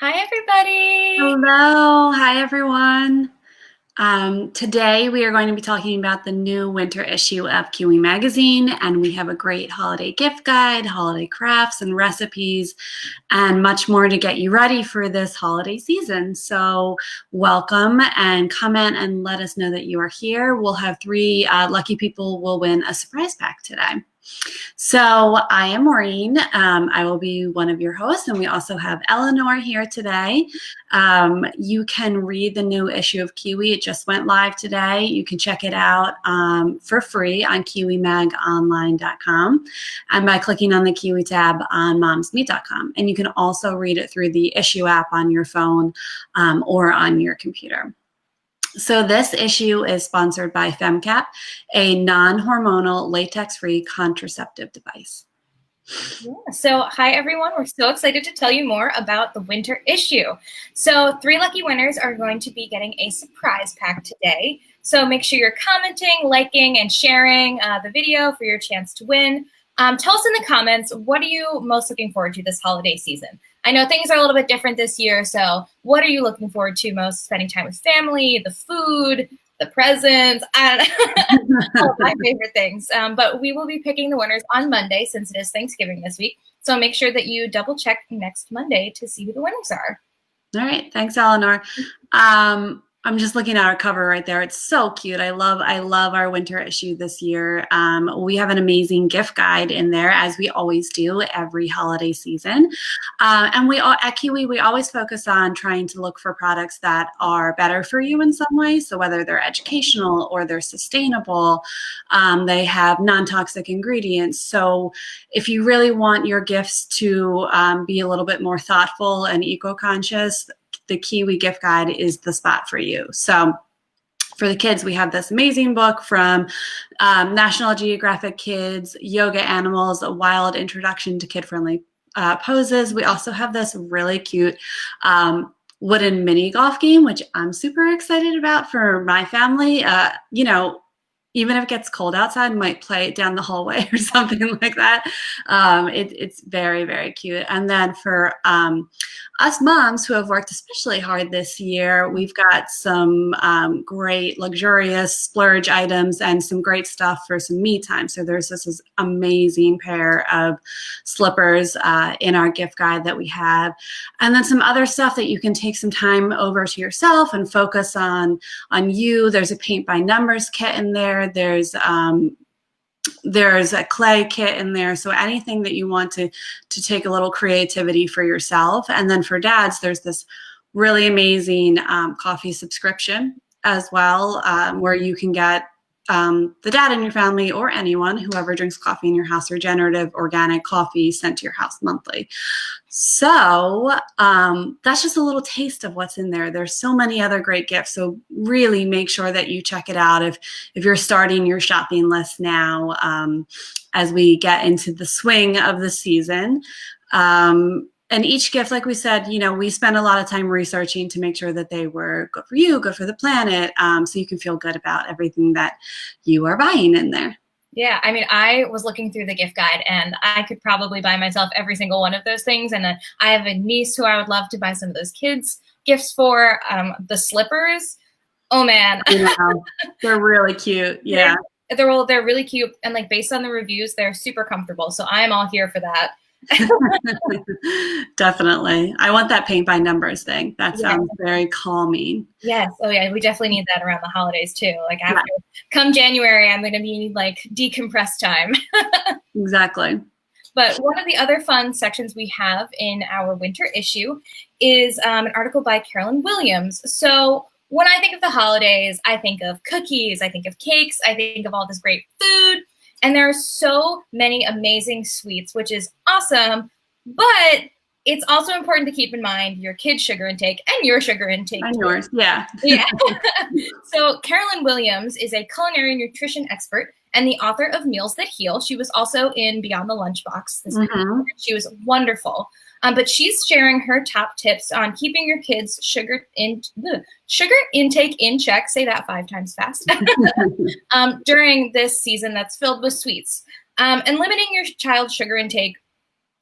Hi, everybody. Hello, hi everyone. Today we are going to be talking about the new winter issue of Kiwi Magazine, and we have a great holiday gift guide, holiday crafts and recipes, and much more to get you ready for this holiday season. So, welcome and comment and let us know that you are here. We'll have three lucky people will win a surprise pack today. So I am Maureen. I will be one of your hosts, and we also have Eleanor here today. You can read the new issue of Kiwi. It just went live today. You can check it out for free on kiwimagonline.com and by clicking on the Kiwi tab on momsmeet.com. And you can also read it through the issue app on your phone or on your computer. So this issue is sponsored by FemCap, a non-hormonal latex-free contraceptive device. Yeah. So, hi, everyone. We're so excited to tell you more about the winter issue. So, three lucky winners are going to be getting a surprise pack today. So, make sure you're commenting, liking, and sharing the video for your chance to win. Tell us in the comments, what are you most looking forward to this holiday season? I know things are a little bit different this year, so what are you looking forward to most? Spending time with family, the food, the presents, I don't know, all of my favorite things. But we will be picking the winners on Monday since it is Thanksgiving this week. So make sure that you double check next Monday to see who the winners are. All right, thanks, Eleanor. I'm just looking at our cover right there. It's so cute. I love our winter issue this year. We have an amazing gift guide in there, as we always do every holiday season. And at Kiwi, we always focus on trying to look for products that are better for you in some way. So whether they're educational or they're sustainable, they have non-toxic ingredients. So if you really want your gifts to be a little bit more thoughtful and eco-conscious, the Kiwi gift guide is the spot for you. So for the kids, we have this amazing book from National Geographic Kids, Yoga Animals, A Wild Introduction to Kid-Friendly Poses. We also have this really cute wooden mini golf game, which I'm super excited about for my family. Even if it gets cold outside, I might play it down the hallway or something like that. It's very, very cute. And then for us moms who have worked especially hard this year, we've got some great luxurious splurge items and some great stuff for some me time. So there's this amazing pair of slippers in our gift guide that we have. And then some other stuff that you can take some time over to yourself and focus on you. There's a paint by numbers kit in there. There's a clay kit in there. So anything that you want to take a little creativity for yourself. And then for dads, there's this really amazing coffee subscription as well, where you can get the dad in your family or anyone, whoever drinks coffee in your house, regenerative organic coffee sent to your house monthly. So that's just a little taste of what's in there. There's so many other great gifts. So really make sure that you check it out if you're starting your shopping list now as we get into the swing of the season. And each gift, like we said, we spend a lot of time researching to make sure that they were good for you, good for the planet, so you can feel good about everything that you are buying in there. Yeah, I mean, I was looking through the gift guide, and I could probably buy myself every single one of those things. And I have a niece who I would love to buy some of those kids' gifts for. The slippers, oh man, they're really cute. Yeah, they're really cute, and like based on the reviews, they're super comfortable. So I'm all here for that. Definitely. I want that paint by numbers thing. That sounds very calming. Yes. Oh yeah. We definitely need that around the holidays too. Like come January, I'm going to be like decompress time. Exactly. But one of the other fun sections we have in our winter issue is an article by Carolyn Williams. So when I think of the holidays, I think of cookies, I think of cakes, I think of all this great food. And there are so many amazing sweets, which is awesome. But it's also important to keep in mind your kid's sugar intake and your sugar intake. And yours, yeah. Yeah. So Carolyn Williams is a culinary nutrition expert and the author of Meals That Heal. She was also in Beyond the Lunchbox this week. She was wonderful. But she's sharing her top tips on keeping your kids' sugar intake in check. Say that 5 times fast. During this season that's filled with sweets. And limiting your child's sugar intake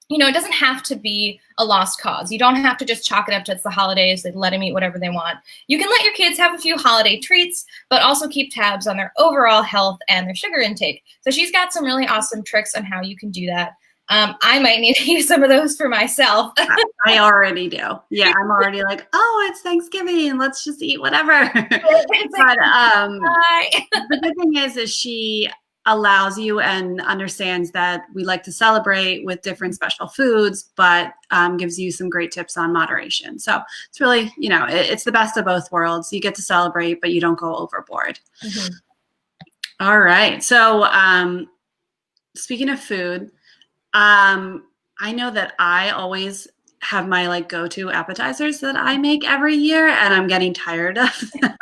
it doesn't have to be a lost cause. You don't have to just chalk it up to it's the holidays, let them eat whatever they want. You can let your kids have a few holiday treats, but also keep tabs on their overall health and their sugar intake. So she's got some really awesome tricks on how you can do that. I might need to use some of those for myself. I already do. Yeah, I'm already like, oh, it's Thanksgiving. Let's just eat whatever. But the good thing is she allows you and understands that we like to celebrate with different special foods, but gives you some great tips on moderation. So it's really, it's the best of both worlds. You get to celebrate, but you don't go overboard. Mm-hmm. All right. So speaking of food, I know that I always have my go-to appetizers that I make every year, and I'm getting tired of them.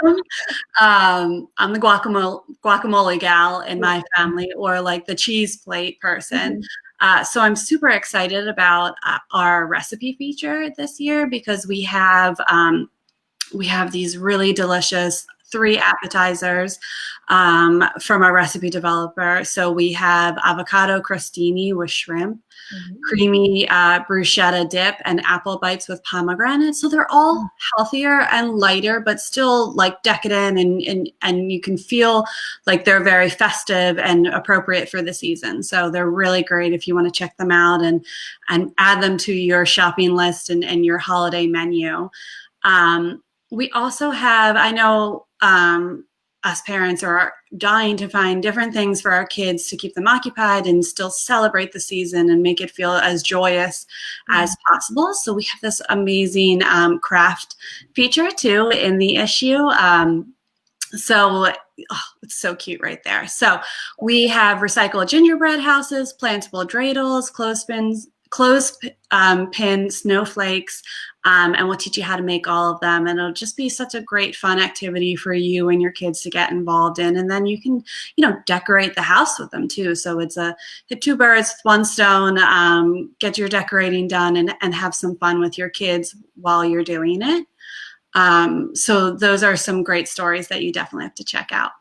I'm the guacamole gal in my family, or the cheese plate person. Mm-hmm. So I'm super excited about our recipe feature this year, because we have these really delicious 3 appetizers from our recipe developer. So we have avocado crostini with shrimp, mm-hmm. creamy bruschetta dip, and apple bites with pomegranate. So they're all healthier and lighter, but still decadent, and you can feel like they're very festive and appropriate for the season. So they're really great if you want to check them out and add them to your shopping list and your holiday menu. We also have, I know us parents are dying to find different things for our kids to keep them occupied and still celebrate the season and make it feel as joyous as possible. So we have this amazing craft feature too in the issue. So it's so cute right there. So we have recycled gingerbread houses, plantable dreidels, clothespin snowflakes, and we'll teach you how to make all of them. And it'll just be such a great fun activity for you and your kids to get involved in. And then you can, decorate the house with them too. So it's hit 2 birds with 1 stone, get your decorating done and have some fun with your kids while you're doing it. So those are some great stories that you definitely have to check out.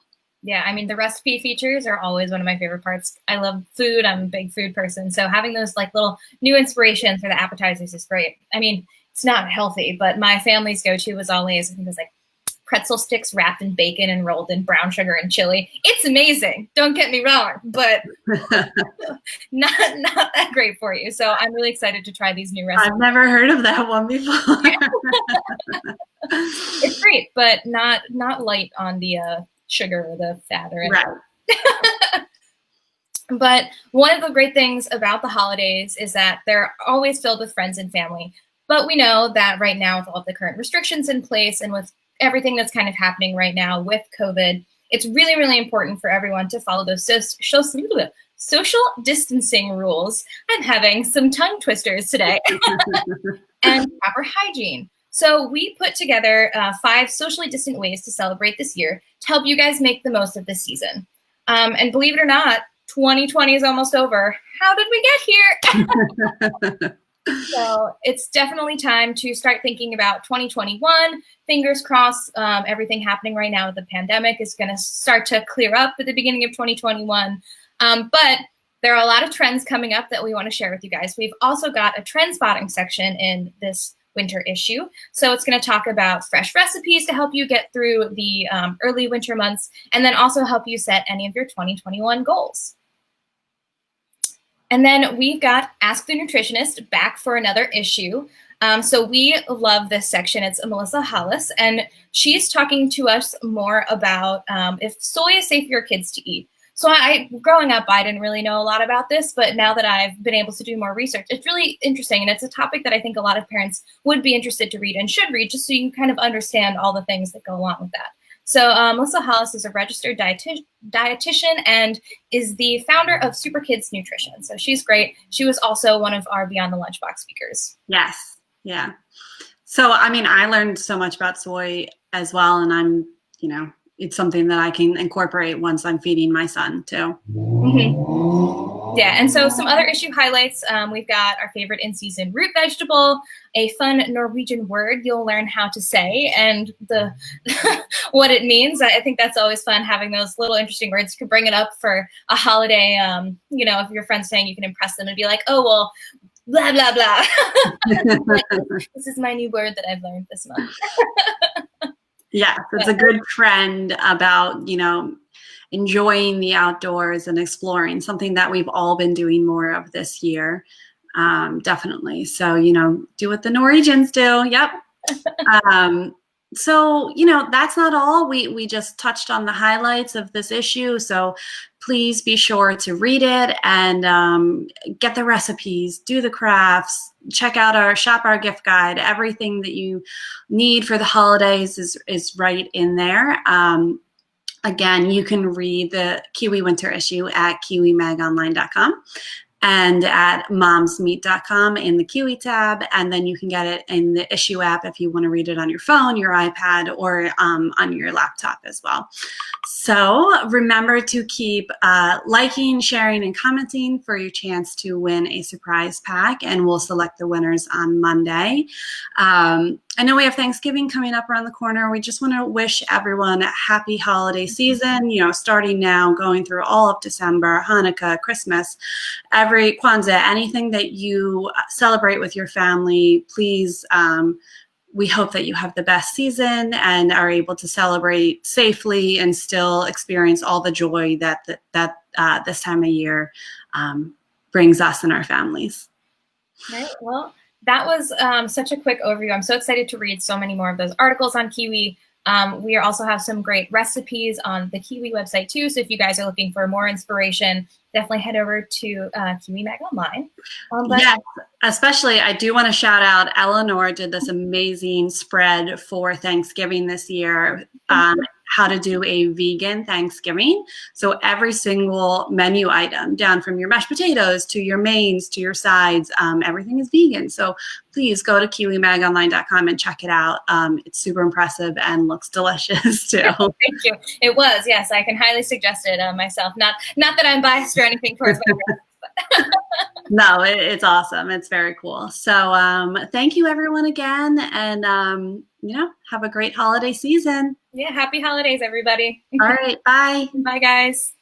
Yeah, I mean, the recipe features are always one of my favorite parts. I love food. I'm a big food person. So having those little new inspirations for the appetizers is great. I mean, it's not healthy, but my family's go-to was always, I think it was pretzel sticks wrapped in bacon and rolled in brown sugar and chili. It's amazing. Don't get me wrong, but not that great for you. So I'm really excited to try these new recipes. I've never heard of that one before. It's great, but not light on the sugar or the fat or anything. Right. But one of the great things about the holidays is that they're always filled with friends and family. But we know that right now, with all of the current restrictions in place and with everything that's kind of happening right now with COVID, it's really, really important for everyone to follow those social distancing rules. I'm having some tongue twisters today. And proper hygiene. So we put together 5 socially distant ways to celebrate this year to help you guys make the most of this season. And believe it or not, 2020 is almost over. How did we get here? So it's definitely time to start thinking about 2021. Fingers crossed, everything happening right now with the pandemic is going to start to clear up at the beginning of 2021. But there are a lot of trends coming up that we want to share with you guys. We've also got a trend spotting section in this winter issue. So it's going to talk about fresh recipes to help you get through the early winter months, and then also help you set any of your 2021 goals. And then we've got Ask the Nutritionist back for another issue. So we love this section. It's Melissa Hollis, and she's talking to us more about if soy is safe for your kids to eat. So growing up, I didn't really know a lot about this, but now that I've been able to do more research, it's really interesting. And it's a topic that I think a lot of parents would be interested to read and should read, just so you can kind of understand all the things that go along with that. So Melissa Hollis is a registered dietitian and is the founder of Super Kids Nutrition. So she's great. She was also one of our Beyond the Lunchbox speakers. Yes. Yeah. So, I mean, I learned so much about soy as well. And I'm, it's something that I can incorporate once I'm feeding my son too. Mm-hmm. Yeah, and so some other issue highlights, we've got our favorite in-season root vegetable, a fun Norwegian word you'll learn how to say, and the what it means. I think that's always fun, having those little interesting words. You can bring it up for a holiday, if your friend's saying, you can impress them and be like, oh, well, blah, blah, blah. Like, this is my new word that I've learned this month. Yeah, it's a good trend about, enjoying the outdoors and exploring, something that we've all been doing more of this year. Definitely. So, do what the Norwegians do. Yep. So, that's not all. We just touched on the highlights of this issue. So please be sure to read it and get the recipes, do the crafts, shop our gift guide. Everything that you need for the holidays is right in there. Again, you can read the Kiwi Winter issue at kiwimagonline.com and at momsmeet.com in the Kiwi tab. And then you can get it in the issue app if you want to read it on your phone, your iPad, or on your laptop as well. So remember to keep liking, sharing, and commenting for your chance to win a surprise pack, and we'll select the winners on Monday. I know we have Thanksgiving coming up around the corner. We just want to wish everyone a happy holiday season, starting now, going through all of December, Hanukkah, Christmas, every Kwanzaa, anything that you celebrate with your family. Please, we hope that you have the best season and are able to celebrate safely and still experience all the joy that this time of year brings us and our families. Right. Well, that was such a quick overview. I'm so excited to read so many more of those articles on Kiwi. We also have some great recipes on the Kiwi website too. So if you guys are looking for more inspiration, definitely head over to Kiwi Mag Online. Yes, especially I do want to shout out Eleanor did this amazing spread for Thanksgiving this year. How to do a vegan Thanksgiving. So every single menu item, down from your mashed potatoes to your mains to your sides, everything is vegan. So please go to kiwimagonline.com and check it out. It's super impressive and looks delicious too. Thank you. It was, yes. I can highly suggest it myself. Not that I'm biased or anything towards my friends. No, it's awesome. It's very cool. So thank you everyone again, and have a great holiday season. Yeah, happy holidays, everybody. All right, bye. Bye, guys.